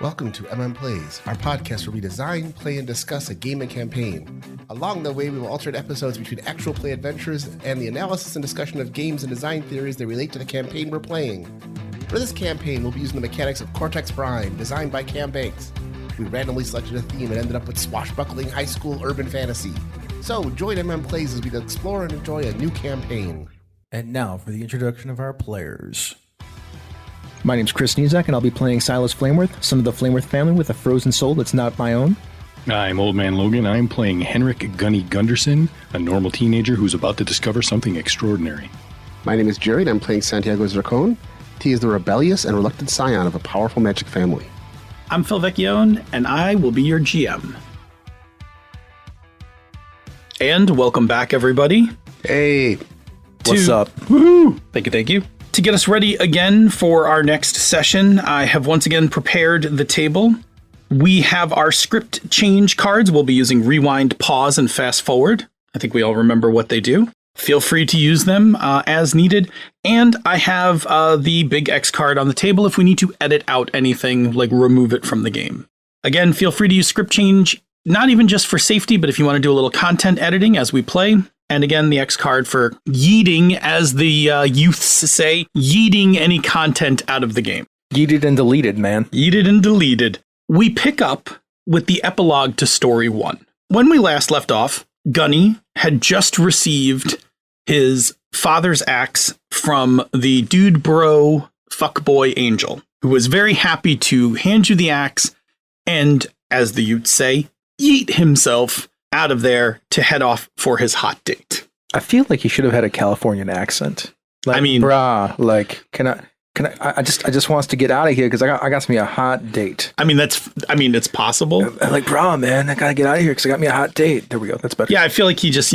Welcome to Plays, our podcast where we design, play, and discuss a game and campaign. Along the way, we will alternate episodes between actual play adventures and the analysis and discussion of games and design theories that relate to the campaign we're playing. For this campaign, we'll be using the mechanics of CotS Prime, designed by Cam Banks. We randomly selected a theme and ended up with swashbuckling high school urban fantasy. So join Plays as we explore and enjoy a new campaign. And now for the introduction of our players. My name's Chris Nizak, and I'll be playing Silas Flameworth, son of the Flameworth family with a frozen soul that's not my own. I'm Old Man Logan. I'm playing Henrik Gunny Gunderson, a normal teenager who's about to discover something extraordinary. My name is Jerry, and I'm playing Santiago Zircon. He is the rebellious and reluctant scion of a powerful magic family. I'm Phil Vecchione, and I will be your GM. And welcome back, everybody. Hey. What's up? Woohoo! Thank you. To get us ready again for our next session, I have once again prepared the table. We have our script change cards. We'll be using rewind, pause, and fast forward. I think we all remember what they do. Feel free to use them as needed. And I have the big X card on the table if we need to edit out anything, like remove it from the game. Again, feel free to use script change, not even just for safety, but if you want to do a little content editing as we play. And again, the X card for yeeting, as the youths say, yeeting any content out of the game. Yeeted and deleted, man. Yeeted and deleted. We pick up with the epilogue to story 1. When we last left off, Gunny had just received his father's axe from the dude bro fuckboy angel, who was very happy to hand you the axe and, as the youths say, yeet himself out of there to head off for his hot date. I feel like he should have had a Californian accent. Like, I mean, brah, like, I just wants to get out of here because I got me a hot date. It's possible. I'm like, brah, man, I gotta get out of here because I got me a hot date. There we go. That's better. Yeah, I feel like he just,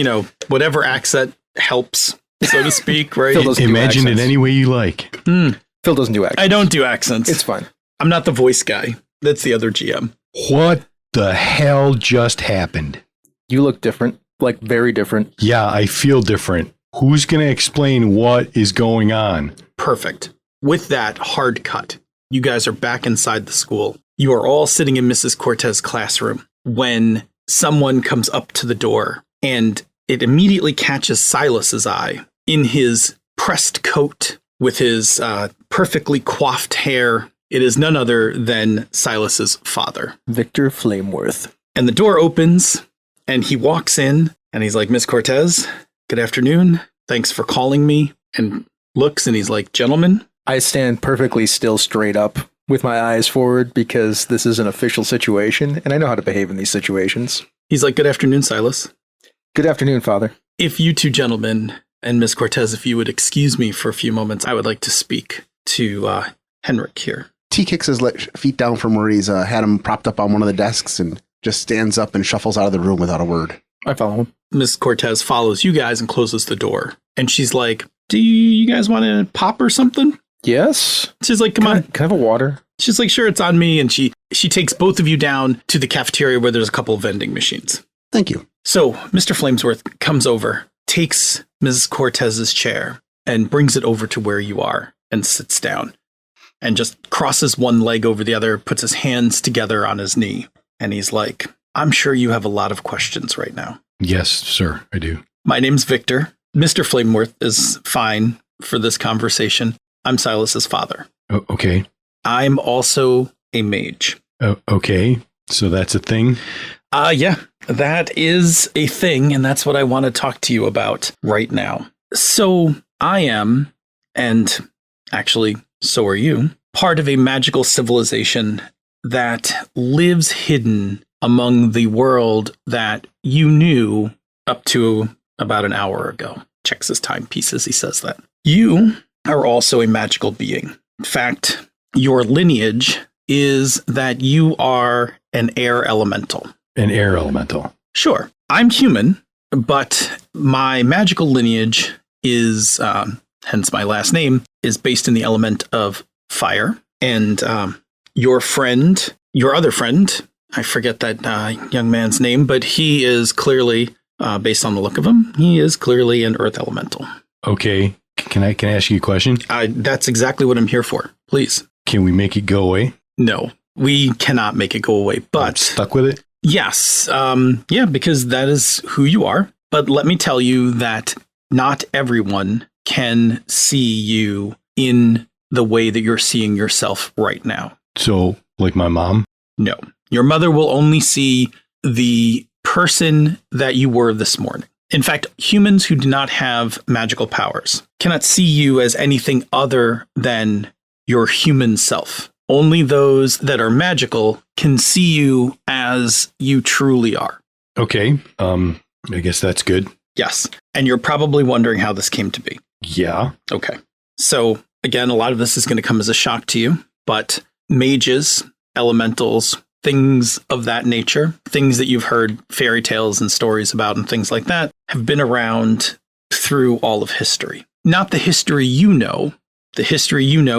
whatever accent helps, so to speak, right? Imagine it any way you like. Phil doesn't do accents. I don't do accents. It's fine. I'm not the voice guy. That's the other GM. What the hell just happened? You look different, like very different. Yeah, I feel different. Who's going to explain what is going on? Perfect. With that hard cut, you guys are back inside the school. You are all sitting in Mrs. Cortez's classroom when someone comes up to the door, and it immediately catches Silas's eye. In his pressed coat with his perfectly coiffed hair, it is none other than Silas's father, Victor Flameworth. And the door opens, and he walks in, and he's like, Miss Cortez, good afternoon. Thanks for calling me. And looks, and he's like, gentlemen. I stand perfectly still straight up with my eyes forward because this is an official situation, and I know how to behave in these situations. He's like, good afternoon, Silas. Good afternoon, Father. If you two gentlemen, and Miss Cortez, if you would excuse me for a few moments, I would like to speak to Henrik here. T kicks his feet down from where he's had him propped up on one of the desks and just stands up and shuffles out of the room without a word. I follow him. Miss Cortez follows you guys and closes the door. And she's like, do you guys want to pop or something? Yes. She's like, come on. Can I have a water? She's like, sure, it's on me. And she takes both of you down to the cafeteria where there's a couple of vending machines. Thank you. So Mr. Flamesworth comes over, takes Mrs. Cortez's chair and brings it over to where you are and sits down and just crosses one leg over the other, puts his hands together on his knee. And he's like, I'm sure you have a lot of questions right now. Yes, sir, I do. My name's Victor. Mr. Flameworth is fine for this conversation. I'm Silas's father. Oh, okay. I'm also a mage. Oh, okay. So that's a thing? Yeah, that is a thing. And that's what I want to talk to you about right now. So I am, and actually so are you, part of a magical civilization that lives hidden among the world that you knew up to about an hour ago. Checks his timepiece as he says that. You are also a magical being. In fact, your lineage is that you are an air elemental. An air elemental. Sure. I'm human, but my magical lineage is, hence my last name, is based in the element of fire. And your other friend, I forget that young man's name, but he is clearly, based on the look of him, he is clearly an earth elemental. Okay. Can I ask you a question? That's exactly what I'm here for. Please. Can we make it go away? No. We cannot make it go away, I'm but stuck with it. yes, yeah, because that is who you are. But let me tell you that not everyone can see you in the way that you're seeing yourself right now. So, like my mom? No, your mother will only see the person that you were this morning. In fact, humans who do not have magical powers cannot see you as anything other than your human self. Only those that are magical can see you as you truly are. Okay. I guess that's good. Yes. And you're probably wondering how this came to be. Yeah. Okay. So again, a lot of this is going to come as a shock to you, but mages, elementals, things of that nature, things that you've heard fairy tales and stories about and things like that, have been around through all of history. Not the history you know,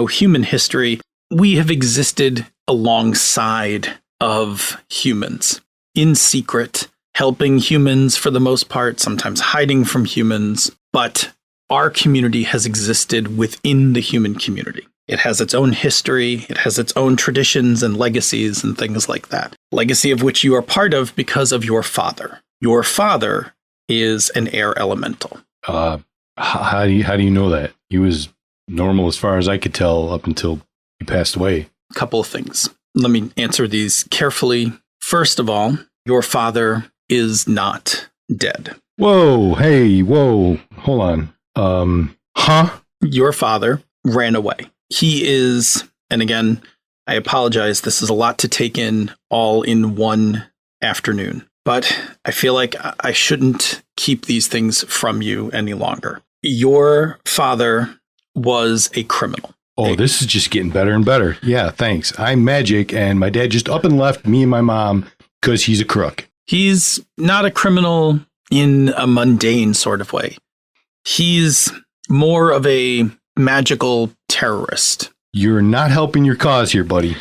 human history. We have existed alongside of humans, in secret, helping humans for the most part, sometimes hiding from humans, but our community has existed within the human community. It has its own history, it has its own traditions and legacies and things like that. Legacy of which you are part of because of your father. Your father is an air elemental. How do you know that? He was normal as far as I could tell up until he passed away. A couple of things. Let me answer these carefully. First of all, your father is not dead. Whoa, hey, whoa, hold on. Your father ran away. He is, and again, I apologize, this is a lot to take in all in one afternoon, but I feel like I shouldn't keep these things from you any longer. Your father was a criminal. Oh, this is just getting better and better. Yeah, thanks. I'm magic, and my dad just up and left me and my mom because he's a crook. He's not a criminal in a mundane sort of way. He's more of a magical terrorist. You're not helping your cause here, buddy.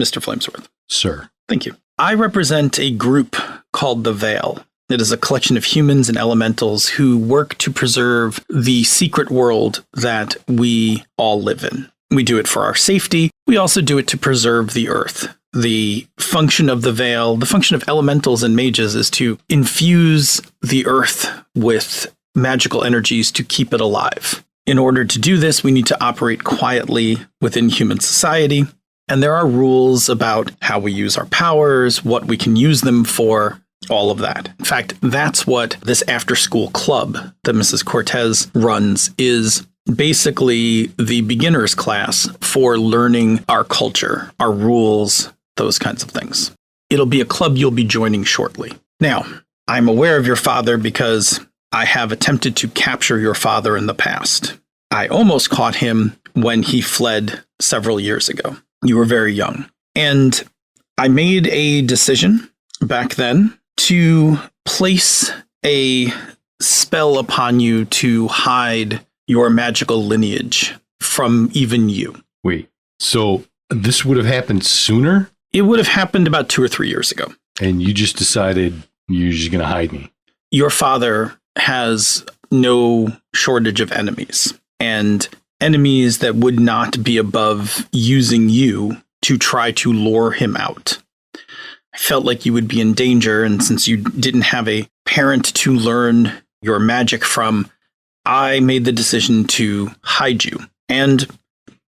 Mr. Flamesworth. Sir. Thank you. I represent a group called the Veil. It is a collection of humans and elementals who work to preserve the secret world that we all live in. We do it for our safety. We also do it to preserve the earth. The function of the Veil, the function of elementals and mages is to infuse the earth with magical energies to keep it alive. In order to do this, we need to operate quietly within human society. And there are rules about how we use our powers, what we can use them for, all of that. In fact, that's what this after-school club that Mrs. Cortez runs is basically the beginner's class for learning our culture, our rules, those kinds of things. It'll be a club you'll be joining shortly. Now, I'm aware of your father because I have attempted to capture your father in the past. I almost caught him when he fled several years ago. You were very young. And I made a decision back then to place a spell upon you to hide your magical lineage from even you. Wait, so this would have happened sooner? It would have happened about 2 or 3 years ago. And you just decided you're just going to hide me? Your father has no shortage of enemies, and enemies that would not be above using you to try to lure him out. I felt like you would be in danger, and since you didn't have a parent to learn your magic from, I made the decision to hide you. And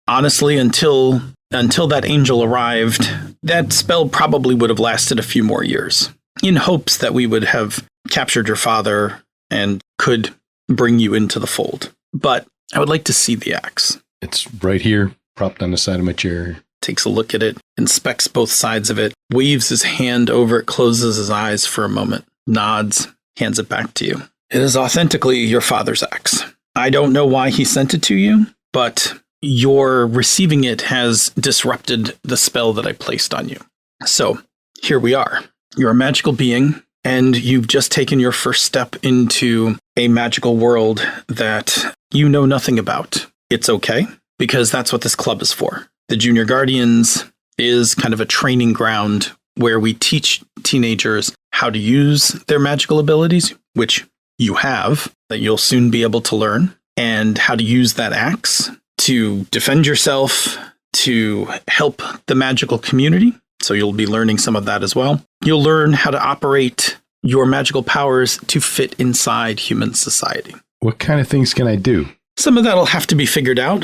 honestly, until that angel arrived, that spell probably would have lasted a few more years, in hopes that we would have captured your father and could bring you into the fold. But I would like to see the axe. It's right here, propped on the side of my chair. Takes a look at it, inspects both sides of it, waves his hand over it, closes his eyes for a moment, nods, hands it back to you. It is authentically your father's axe. I don't know why he sent it to you, but your receiving it has disrupted the spell that I placed on you. So, here we are. You're a magical being, and you've just taken your first step into a magical world that you know nothing about. It's okay, because that's what this club is for. The Junior Guardians is kind of a training ground where we teach teenagers how to use their magical abilities, which you have, that you'll soon be able to learn, and how to use that axe to defend yourself, to help the magical community. So you'll be learning some of that as well. You'll learn how to operate your magical powers to fit inside human society. What kind of things can I do? Some of that will have to be figured out.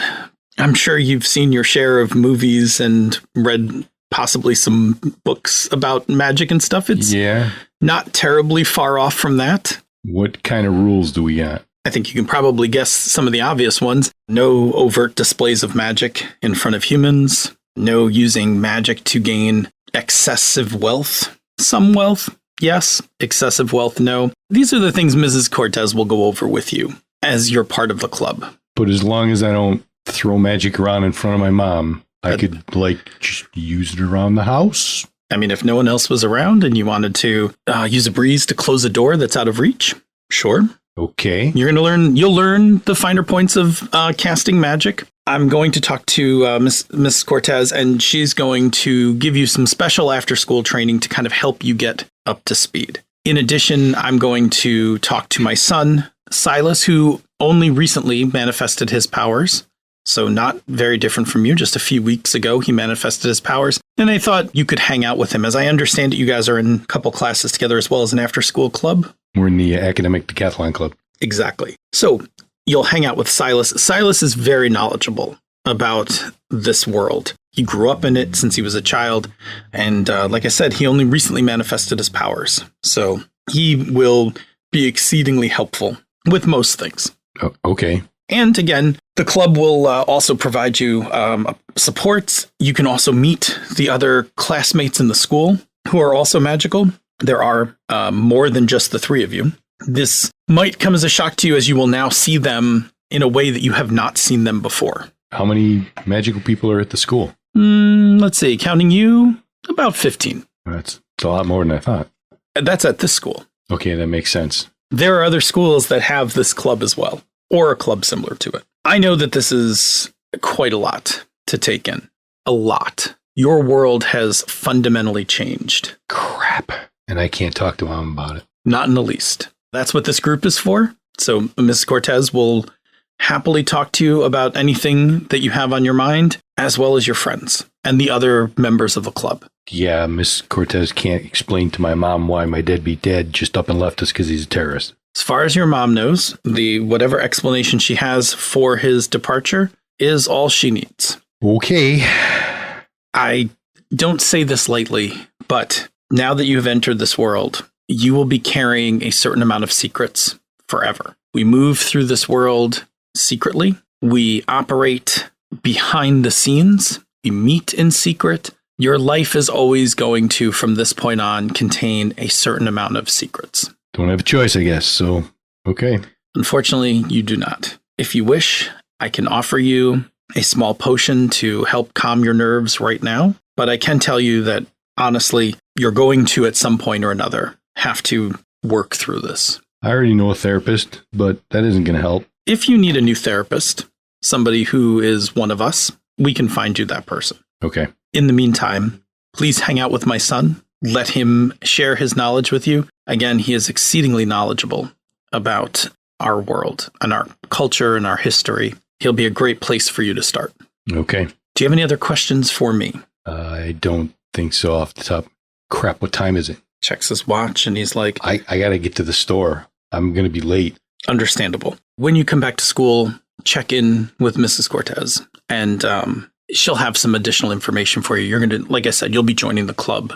I'm sure you've seen your share of movies and read possibly some books about magic and stuff. It's not terribly far off from that. What kind of rules do we got? I think you can probably guess some of the obvious ones. No overt displays of magic in front of humans. No using magic to gain excessive wealth. Some wealth, yes. Excessive wealth, no. These are the things Mrs. Cortez will go over with you as you're part of the club. But as long as I don't throw magic around in front of my mom, I could, just use it around the house. I mean, if no one else was around and you wanted to use a breeze to close a door that's out of reach, sure. Okay. You'll learn the finer points of casting magic. I'm going to talk to Miss Cortez, and she's going to give you some special after-school training to kind of help you get up to speed. In addition, I'm going to talk to my son, Silas, who only recently manifested his powers. So not very different from you. Just a few weeks ago, he manifested his powers. And I thought you could hang out with him. As I understand it, you guys are in a couple classes together as well as an after-school club. We're in the Academic Decathlon Club. Exactly. So you'll hang out with Silas. Silas is very knowledgeable about this world. He grew up in it since he was a child. And like I said, he only recently manifested his powers. So he will be exceedingly helpful with most things. Oh, okay. And again, the club will also provide you support. You can also meet the other classmates in the school who are also magical. There are more than just the three of you. This might come as a shock to you as you will now see them in a way that you have not seen them before. How many magical people are at the school? Let's see, counting you, about 15. That's a lot more than I thought. That's at this school. Okay, that makes sense. There are other schools that have this club as well, or a club similar to it. I know that this is quite a lot to take in. A lot. Your world has fundamentally changed. Crap. And I can't talk to Mom about it. Not in the least. That's what this group is for. So Mrs. Cortez will happily talk to you about anything that you have on your mind, as well as your friends and the other members of the club. Yeah, Miss Cortez can't explain to my mom why my deadbeat dad just up and left us because he's a terrorist. As far as your mom knows, whatever explanation she has for his departure is all she needs. Okay. I don't say this lightly, but now that you have entered this world, you will be carrying a certain amount of secrets forever. We move through this world secretly. We operate behind the scenes. We meet in secret. Your life is always going to, from this point on, contain a certain amount of secrets. Don't have a choice, I guess. So, okay. Unfortunately, you do not. If you wish, I can offer you a small potion to help calm your nerves right now. But I can tell you that, honestly, you're going to, at some point or another, have to work through this. I already know a therapist, but that isn't going to help. If you need a new therapist, somebody who is one of us, we can find you that person. Okay. In the meantime, please hang out with my son. Let him share his knowledge with you. Again, he is exceedingly knowledgeable about our world and our culture and our history. He'll be a great place for you to start. Okay. Do you have any other questions for me? I don't think so off the top. Crap, what time is it? Checks his watch and he's like, I got to get to the store. I'm going to be late. Understandable. When you come back to school, check in with Mrs. Cortez and she'll have some additional information for you. You're going to, like I said, you'll be joining the club.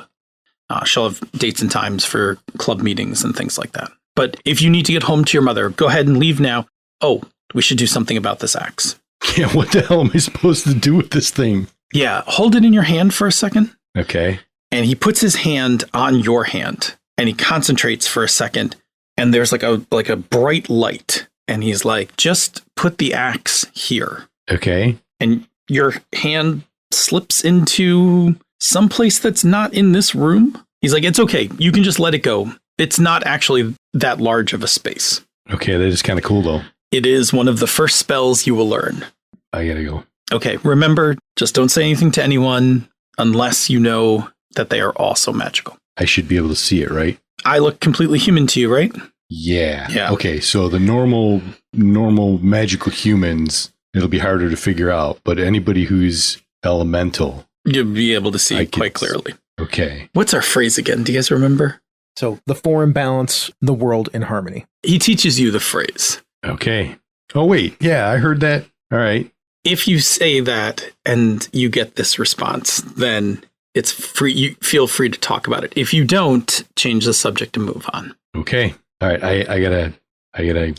She'll have dates and times for club meetings and things like that. But if you need to get home to your mother, go ahead and leave now. Oh, we should do something about this axe. Yeah, what the hell am I supposed to do with this thing? Yeah, hold it in your hand for a second. Okay. And he puts his hand on your hand and he concentrates for a second. And there's like a bright light. And he's like, just put the axe here. Okay. And your hand slips into someplace that's not in this room. He's like, it's okay. You can just let it go. It's not actually that large of a space. Okay, that is kind of cool, though. It is one of the first spells you will learn. I gotta go. Okay, remember, just don't say anything to anyone unless you know that they are also magical. I should be able to see it, right? I look completely human to you, right? Yeah. Okay, so the normal magical humans, it'll be harder to figure out. But anybody who's Elemental. You'll be able to see I quite can- clearly. Okay. What's our phrase again? Do you guys remember? So the four imbalance, the world in harmony. He teaches you the phrase. Okay. Oh, wait. Yeah, I heard that. All right. If you say that and you get this response, then it's free. You feel free to talk about it. If you don't, change the subject and move on. Okay. All right. I gotta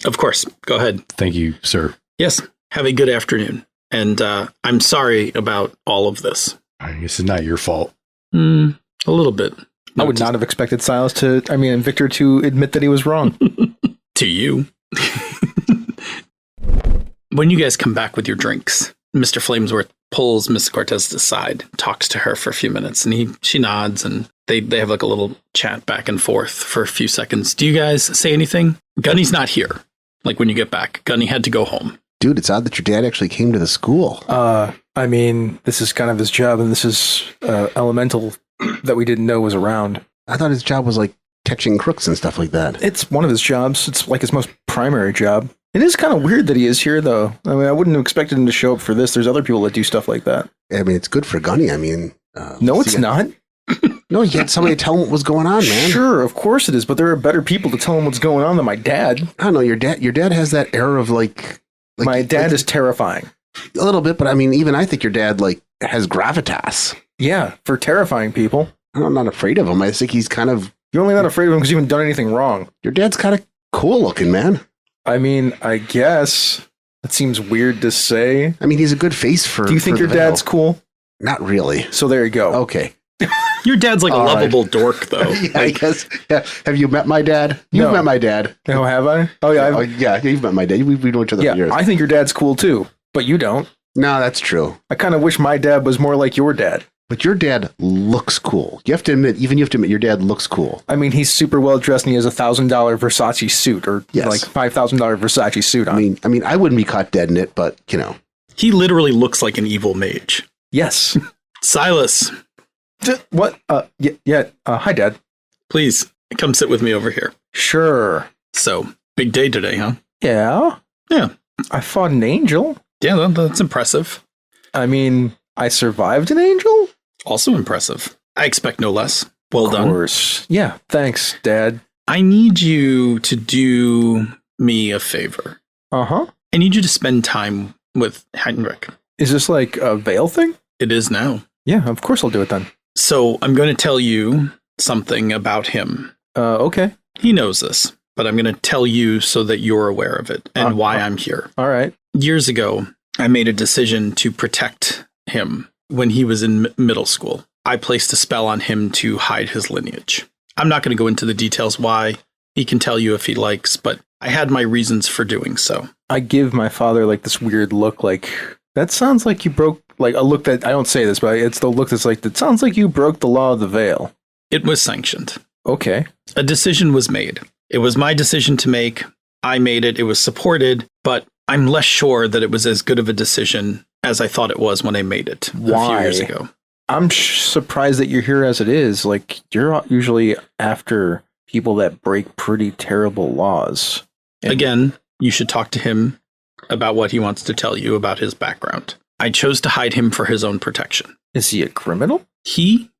Of course. Go ahead. thank you, sir. Yes. Have a good afternoon. And I'm sorry about all of this. I guess it's not your fault. A little bit. I would not have expected Silas and Victor to admit that he was wrong. To you. When you guys come back with your drinks, Mr. Flamesworth pulls Miss Cortez aside, talks to her for a few minutes, and she nods, and they have like a little chat back and forth for a few seconds. Do you guys say anything? Gunny's not here. Like when you get back, Gunny had to go home. Dude, it's odd that your dad actually came to the school. I mean, this is kind of his job, and this is elemental that we didn't know was around. I thought his job was like catching crooks and stuff like that. It's one of his jobs. It's like his most primary job. It is kind of weird that he is here, though. I mean, I wouldn't have expected him to show up for this. There's other people that do stuff like that. I mean, it's good for Gunny. I mean, No, it's not. No, you had somebody tell him what was going on, man. Sure, of course it is, but there are better people to tell him what's going on than my dad. I don't know. Your dad has that air of like My dad is terrifying. a little bit, but I mean, even I think your dad like has gravitas. Yeah, for terrifying people. I'm not afraid of him. I think he's kind of. You're only not afraid of him because you haven't done anything wrong. Your dad's kind of cool looking, man. I mean, I guess that seems weird to say. I mean, he's a good face for. Do you think for your the Veil. dad's cool? Not really. So there you go. Okay. Your dad's like a All right. lovable dork, though. Yeah, I guess. Yeah. Have you met my dad? You've No. met my dad. Oh, have I? Oh, yeah. Oh, yeah, you've met my dad. We've known each other Yeah, for years. I think your dad's cool too, but you don't. No, that's true. I kind of wish my dad was more like your dad. But your dad looks cool. You have to admit, your dad looks cool. I mean, he's super well dressed and he has $1,000 Versace suit or Yes. like $5,000 Versace suit on. I mean, I wouldn't be caught dead in it, but you know. He literally looks like an evil mage. Yes. Silas, What? Yeah. Hi, Dad. please come sit with me over here. Sure. So, big day today, huh? Yeah. Yeah. I fought an angel. Yeah, that's impressive. I mean, I survived an angel? Also impressive. I expect no less. Well Of done. course. Yeah. Thanks, Dad. I need you to do me a favor. Uh-huh. I need you to spend time with Heinrich. Is this like a veil thing? It is now. Yeah, of course I'll do it then. So I'm going to tell you something about him. Okay. He knows this, but I'm going to tell you so that you're aware of it and why I'm here. All right. Years ago, I made a decision to protect him when he was in middle school. I placed a spell on him to hide his lineage. I'm not going to go into the details why. He can tell you if he likes, but I had my reasons for doing so. I give my father like this weird look like, that sounds like you broke, like a look that, I don't say this, but it's the look that's like, that sounds like you broke the law of the veil. It was sanctioned. Okay. A decision was made. It was my decision to make. I made it. It was supported, but I'm less sure that it was as good of a decision as I thought it was when I made it a few Why? years ago. I'm surprised that you're here as it is. Like, you're usually after people that break pretty terrible laws. Again, you should talk to him about what he wants to tell you about his background. I chose to hide him for his own protection. Is he a criminal?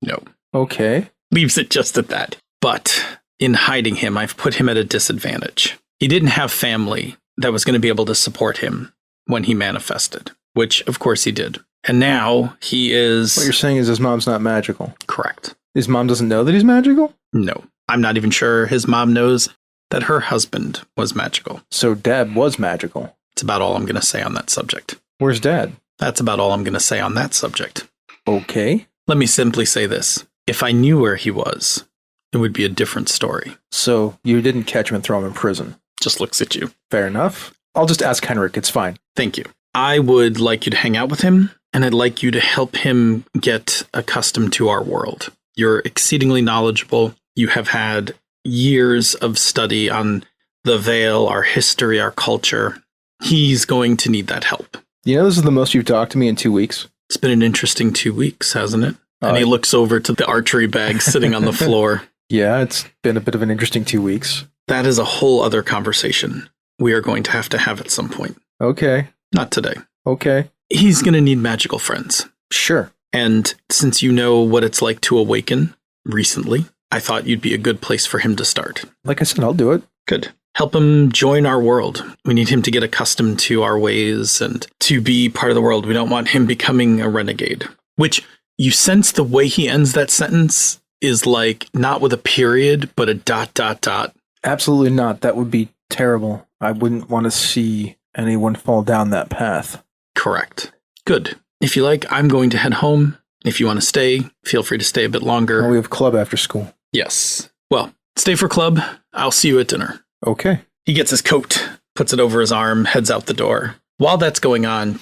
No. Okay. Leaves it just at that. But in hiding him, I've put him at a disadvantage. He didn't have family that was going to be able to support him when he manifested, which of course he did. And now he is... What you're saying is his mom's not magical. Correct. His mom doesn't know that he's magical? No. I'm not even sure his mom knows that her husband was magical. So Dad was magical. It's about all I'm going to say on that subject. Where's Dad? That's about all I'm going to say on that subject. Okay. Let me simply say this. If I knew where he was, it would be a different story. So you didn't catch him and throw him in prison. Just looks at you. Fair enough. I'll just ask Henrik. It's fine. Thank you. I would like you to hang out with him, and I'd like you to help him get accustomed to our world. You're exceedingly knowledgeable. You have had years of study on the Veil, our history, our culture. He's going to need that help. You know, this is the most you've talked to me in 2 weeks. It's been an interesting 2 weeks, hasn't it? And he looks over to the archery bag sitting on the floor. Yeah, it's been a bit of an interesting 2 weeks. That is a whole other conversation we are going to have at some point. Okay. Not today. Okay. He's going to need magical friends. Sure. And since you know what it's like to awaken recently, I thought you'd be a good place for him to start. Like I said, I'll do it. Good. Help him join our world. We need him to get accustomed to our ways and to be part of the world. We don't want him becoming a renegade. Which you sense the way he ends that sentence is like not with a period, but a ... Absolutely not. That would be terrible. I wouldn't want to see anyone fall down that path. Correct. Good. If you like, I'm going to head home. If you want to stay, feel free to stay a bit longer. Oh, we have club after school. Yes. Well, stay for club. I'll see you at dinner. Okay. He gets his coat, puts it over his arm, heads out the door. While that's going on,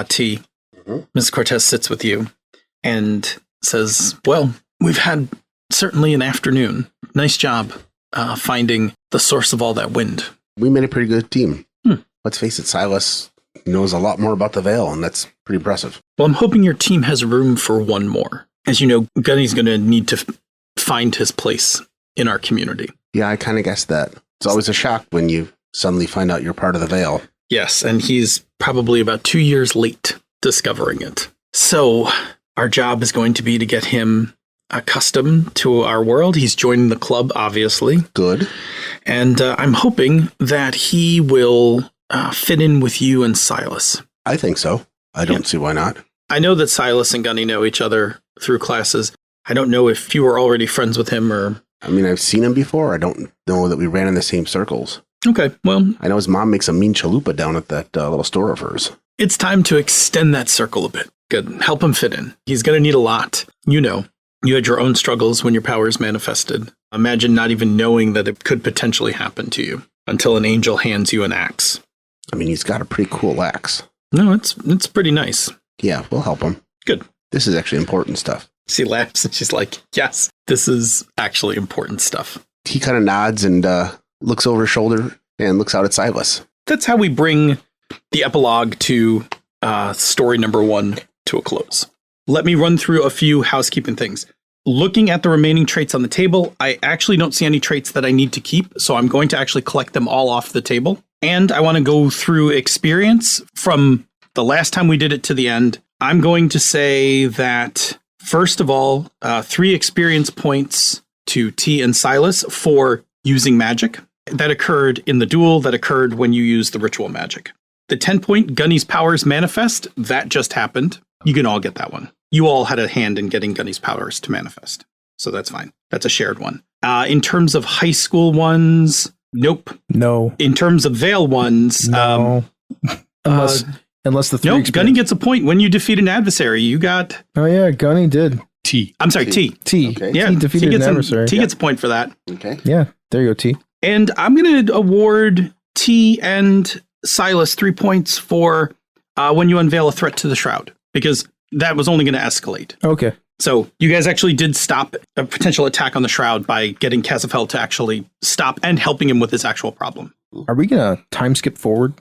T, Ms. Cortez sits with you and says, well, we've had certainly an afternoon. Nice job finding the source of all that wind. We made a pretty good team. Let's face it, Silas knows a lot more about the Veil, and that's pretty impressive. Well, I'm hoping your team has room for one more. As you know, Gunny's going to need to find his place in our community. Yeah, I kind of guessed that. It's always a shock when you suddenly find out you're part of the Veil. Yes, and he's probably about 2 years late discovering it. So our job is going to be to get him accustomed to our world. He's joining the club, obviously. Good. And I'm hoping that he will fit in with you and Silas. I think so. I don't see why not. I know that Silas and Gunny know each other through classes. I don't know if you were already friends with him or... I mean, I've seen him before. I don't know that we ran in the same circles. Okay, well... I know his mom makes a mean chalupa down at that little store of hers. It's time to extend that circle a bit. Good. Help him fit in. He's going to need a lot. You know, you had your own struggles when your powers manifested. Imagine not even knowing that it could potentially happen to you until an angel hands you an axe. I mean, he's got a pretty cool axe. No, it's pretty nice. Yeah, we'll help him. Good. This is actually important stuff. She laughs and she's like, yes, this is actually important stuff. He kind of nods and looks over his shoulder and looks out at Silas. That's how we bring the epilogue to story number 1 to a close. Let me run through a few housekeeping things. Looking at the remaining traits on the table, I actually don't see any traits that I need to keep, so I'm going to actually collect them all off the table. And I want to go through experience from the last time we did it to the end. I'm going to say that, first of all, 3 experience points to T and Silas for using magic. That occurred in the duel, that occurred when you used the ritual magic. The 10-point Gunny's powers manifest, that just happened. You can all get that one. You all had a hand in getting Gunny's powers to manifest. So that's fine. That's a shared one. In terms of high school ones, nope. No. In terms of Veil ones, no. Unless the 3 nope, Gunny gets a point when you defeat an adversary. You got... Oh, yeah, Gunny did. T. I'm sorry, T. Okay. Yeah, T defeated an adversary. T gets a point for that. Okay. Yeah, there you go, T. And I'm going to award T and Silas 3 points for when you unveil a threat to the Shroud, because that was only going to escalate. Okay. So you guys actually did stop a potential attack on the Shroud by getting Casafel to actually stop and helping him with his actual problem. Are we going to time skip forward?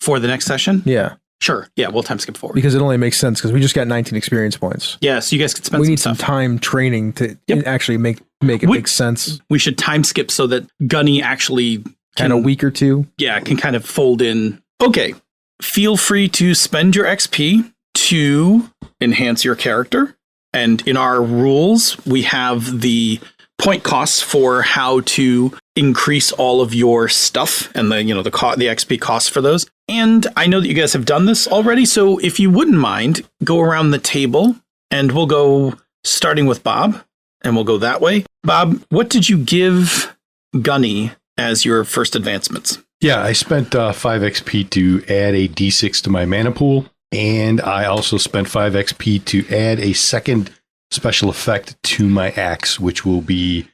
For the next session? Yeah. Sure. Yeah, we'll time skip forward. Because it only makes sense because we just got 19 experience points. Yeah, so you guys could spend We some need stuff. some time training to actually make it make sense. We should time skip so that Gunny actually Kind of a week or two. Yeah, can kind of fold in. Okay. Feel free to spend your XP to enhance your character. And in our rules, we have the point costs for how to increase all of your stuff and the XP costs for those. And I know that you guys have done this already, so if you wouldn't mind, go around the table and we'll go starting with Bob, and we'll go that way. Bob, what did you give Gunny as your first advancements? Yeah, I spent 5 XP to add a D6 to my mana pool, and I also spent 5 XP to add a second special effect to my axe, which will be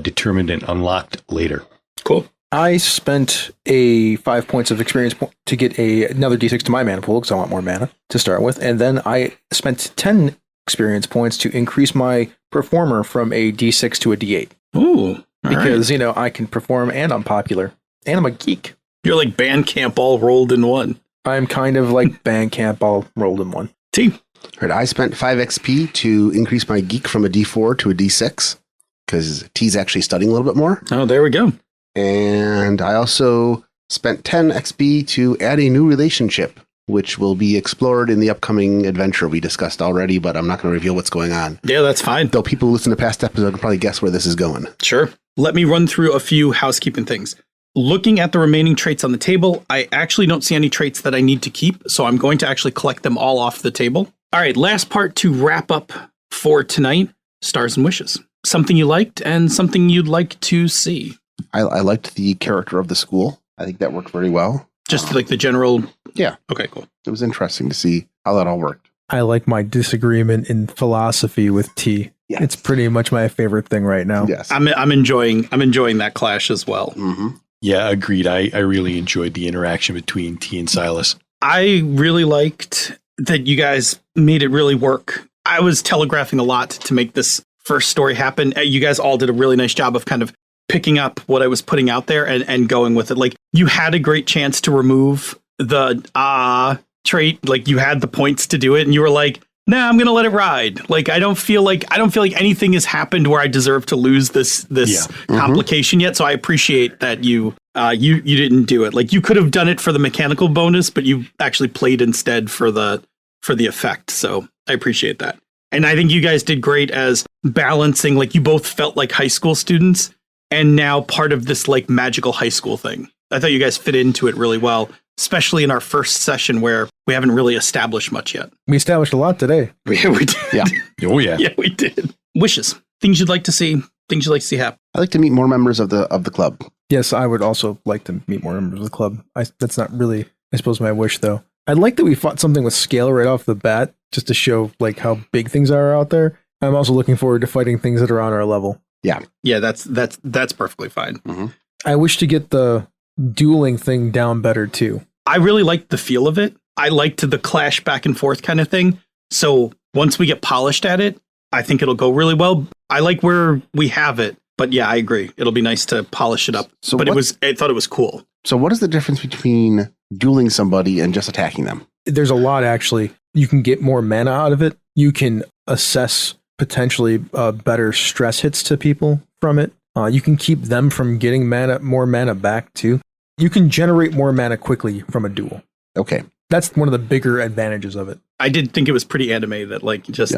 determined and unlocked later. Cool. I spent a 5 points of experience to get another D6 to my mana pool because I want more mana to start with. And then I spent 10 experience points to increase my performer from a D6 to a D8. Ooh. Because, I can perform and I'm popular. And I'm a geek. You're like Bandcamp all rolled in one. I'm kind of like Bandcamp all rolled in one. T. All right, I spent 5 XP to increase my geek from a D4 to a D6 because T's actually studying a little bit more. Oh, there we go. And I also spent 10 XP to add a new relationship which will be explored in the upcoming adventure we discussed already, but I'm not going to reveal what's going on. Yeah, that's fine. Though people who listen to past episodes can probably guess where this is going. Sure. Let me run through a few housekeeping things. Looking at the remaining traits on the table, I actually don't see any traits that I need to keep, so I'm going to actually collect them all off the table. All right, last part to wrap up for tonight, stars and wishes. Something you liked and something you'd like to see. I liked the character of the school. I think that worked very well. Just like the general... Yeah. Okay, cool. It was interesting to see how that all worked. I like my disagreement in philosophy with T. Yes. It's pretty much my favorite thing right now. Yes. I'm enjoying that clash as well. Mm-hmm. Yeah, agreed. I really enjoyed the interaction between T and Silas. I really liked that you guys made it really work. I was telegraphing a lot to make this first story happen. You guys all did a really nice job of kind of picking up what I was putting out there and going with it. Like, you had a great chance to remove the trait. Like, you had the points to do it, and you were like, nah, I'm gonna let it ride. Like, I don't feel like anything has happened where I deserve to lose this complication yet. So I appreciate that you didn't do it. Like, you could have done it for the mechanical bonus, but you actually played instead for the effect. So I appreciate that. And I think you guys did great as balancing, like, you both felt like high school students and now part of this like magical high school thing. I thought you guys fit into it really well, especially in our first session where we haven't really established much yet. We established a lot today. Yeah, we did. Yeah. Oh, yeah. Yeah, we did. Wishes. Things you'd like to see. Things you'd like to see happen. I like to meet more members of the club. Yes, I would also like to meet more members of the club. That's not really, I suppose, my wish, though. I'd like that we fought something with scale right off the bat, just to show like how big things are out there. I'm also looking forward to fighting things that are on our level. Yeah. Yeah, that's perfectly fine. Mm-hmm. I wish to get the dueling thing down better, too. I really liked the feel of it. I liked the clash back and forth kind of thing. So once we get polished at it, I think it'll go really well. I like where we have it. But yeah, I agree. It'll be nice to polish it up. So but I thought it was cool. So what is the difference between dueling somebody and just attacking them? There's a lot, actually. You can get more mana out of it. You can assess potentially better stress hits to people from it. You can keep them from getting more mana back, too. You can generate more mana quickly from a duel. Okay. That's one of the bigger advantages of it. I did think it was pretty anime that, like, just,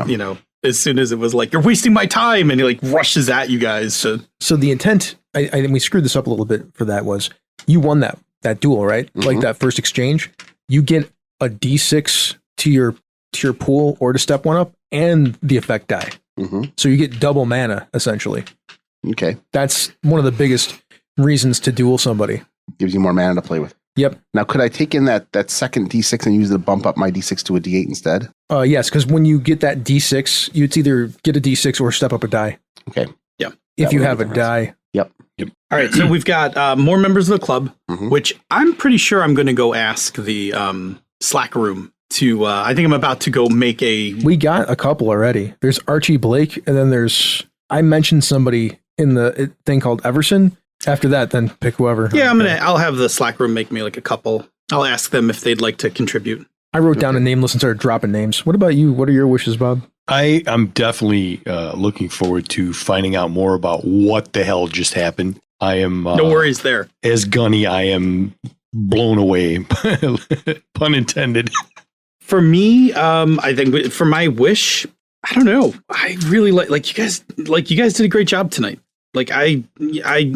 as soon as it was like, you're wasting my time, and he, like, rushes at you guys. So the intent, and we screwed this up a little bit for that, was you won that duel, right? Mm-hmm. Like that first exchange. You get a D6 to your pool or to step one up and the effect die. Mm-hmm. So you get double mana, essentially. Okay. That's one of the biggest reasons to duel somebody. Gives you more mana to play with. Yep. Now, could I take in that second D6 and use it to bump up my D6 to a D8 instead? Yes, because when you get that D6, you'd either get a D6 or step up a die. Okay. Yeah. If you have a die. Yep. All right, so we've got more members of the club, which I'm pretty sure I'm going to go ask the Slack room to, I think I'm about to go make a... We got a couple already. There's Archie Blake, and then I mentioned somebody in the thing called Everson. After that, then pick whoever. Yeah, I'll have the Slack room make me like a couple. I'll ask them if they'd like to contribute. I wrote down a name list and started dropping names. What about you? What are your wishes, Bob? I'm definitely looking forward to finding out more about what the hell just happened. I am... no worries there. As Gunny, I am blown away. Pun intended. For me, I think for my wish, I don't know. I really like you guys did a great job tonight. Like, I'm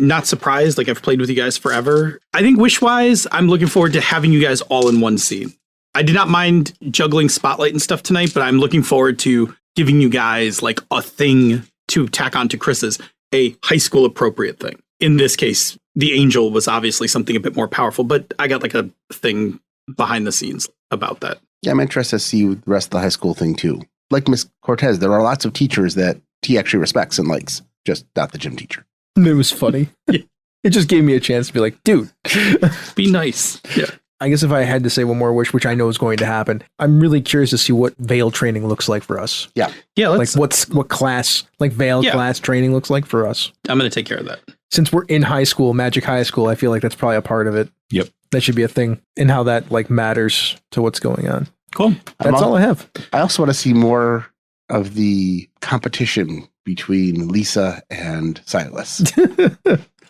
not surprised. Like, I've played with you guys forever. I think wish-wise, I'm looking forward to having you guys all in one scene. I did not mind juggling Spotlight and stuff tonight, but I'm looking forward to giving you guys, like, a thing to tack on to Chris's, a high school appropriate thing. In this case, the Angel was obviously something a bit more powerful, but I got, like, a thing behind the scenes about that. Yeah, I'm interested to see the rest of the high school thing, too. Like Miss Cortez, there are lots of teachers that T actually respects and likes. Just not the gym teacher. It was funny. It just gave me a chance to be like, dude. Be nice. Yeah. I guess if I had to say one more wish, which I know is going to happen, I'm really curious to see what Veil training looks like for us. Yeah. Yeah. Like what class, like Veil class training looks like for us. I'm going to take care of that. Since we're in high school, Magic High School, I feel like that's probably a part of it. Yep. That should be a thing and how that like matters to what's going on. Cool. That's all I have. I also want to see more of the competition between Lisa and Silas.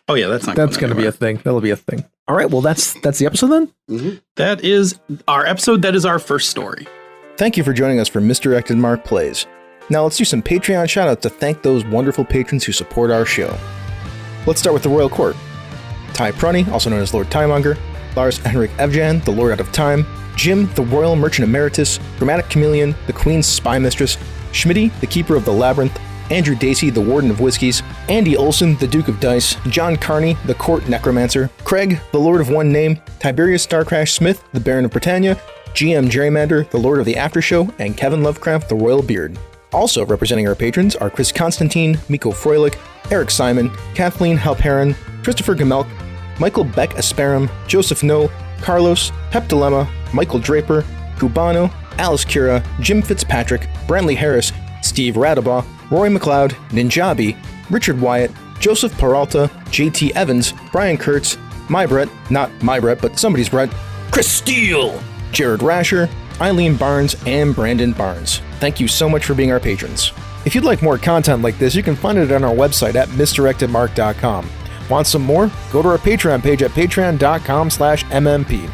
Oh yeah, that's going to be a thing. That'll be a thing. All right, well, that's the episode then? That is our episode. That is our first story. Thank you for joining us for Misdirected Mark Plays. Now let's do some Patreon shoutouts to thank those wonderful patrons who support our show. Let's start with the Royal Court. Ty Prunny, also known as Lord Timemonger, Lars Henrik Evjan, the Lord Out of Time, Jim, the Royal Merchant Emeritus, Dramatic Chameleon, the Queen's Spy Mistress, Schmitty, the Keeper of the Labyrinth, Andrew Dacey, the Warden of Whiskies, Andy Olson, the Duke of Dice, John Carney, the Court Necromancer, Craig, the Lord of One Name, Tiberius Starcrash Smith, the Baron of Britannia, GM Gerrymander, the Lord of the After Show, and Kevin Lovecraft, the Royal Beard. Also representing our patrons are Chris Constantine, Miko Froelich, Eric Simon, Kathleen Halperin, Christopher Gamelk, Michael Beck Asperum, Joseph No, Carlos, Pep Dilemma, Michael Draper, Cubano, Alice Cura, Jim Fitzpatrick, Brantley Harris, Steve Radabaugh, Roy McLeod, Ninjabi, Richard Wyatt, Joseph Peralta, JT Evans, Brian Kurtz, my Brett, not my Brett, but somebody's Brett, Chris Steele, Jared Rasher, Eileen Barnes, and Brandon Barnes. Thank you so much for being our patrons. If you'd like more content like this, you can find it on our website at misdirectedmark.com. Want some more? Go to our Patreon page at patreon.com/MMP.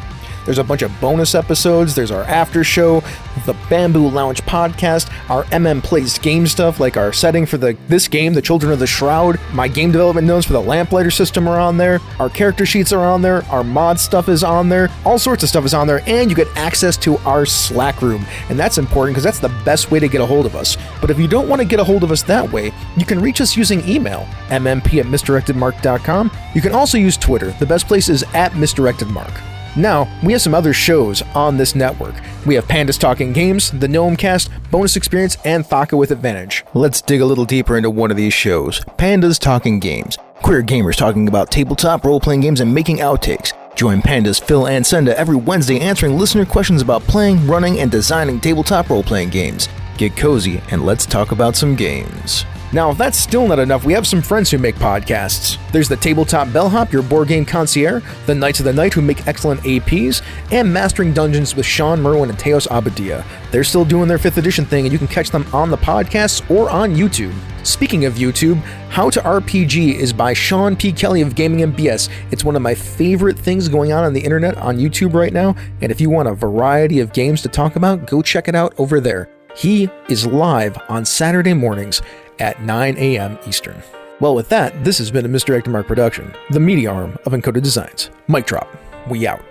There's a bunch of bonus episodes. There's our after show, the Bamboo Lounge podcast, our MM Plays game stuff, like our setting for this game, The Children of the Shroud. My game development notes for the Lamplighter system are on there. Our character sheets are on there. Our mod stuff is on there. All sorts of stuff is on there, and you get access to our Slack room. And that's important because that's the best way to get a hold of us. But if you don't want to get a hold of us that way, you can reach us using email, mmp@misdirectedmark.com. You can also use Twitter. The best place is @misdirectedmark. Now, we have some other shows on this network. We have Pandas Talking Games, The Gnome Cast, Bonus Experience, and Thaka with Advantage. Let's dig a little deeper into one of these shows. Pandas Talking Games. Queer gamers talking about tabletop role-playing games and making outtakes. Join Pandas, Phil, and Senda every Wednesday answering listener questions about playing, running, and designing tabletop role-playing games. Get cozy, and let's talk about some games. Now, if that's still not enough, we have some friends who make podcasts. There's the Tabletop Bellhop, your board game concierge, the Knights of the Night, who make excellent APs, and Mastering Dungeons with Sean Merwin and Teos Abadia. They're still doing their 5th edition thing, and you can catch them on the podcasts or on YouTube. Speaking of YouTube, How to RPG is by Sean P. Kelly of Gaming MBS. It's one of my favorite things going on the internet on YouTube right now, and if you want a variety of games to talk about, go check it out over there. He is live on Saturday mornings at 9 a.m. Eastern. Well, with that, this has been a Misdirected Mark production, the media arm of Encoded Designs. Mic drop. We out.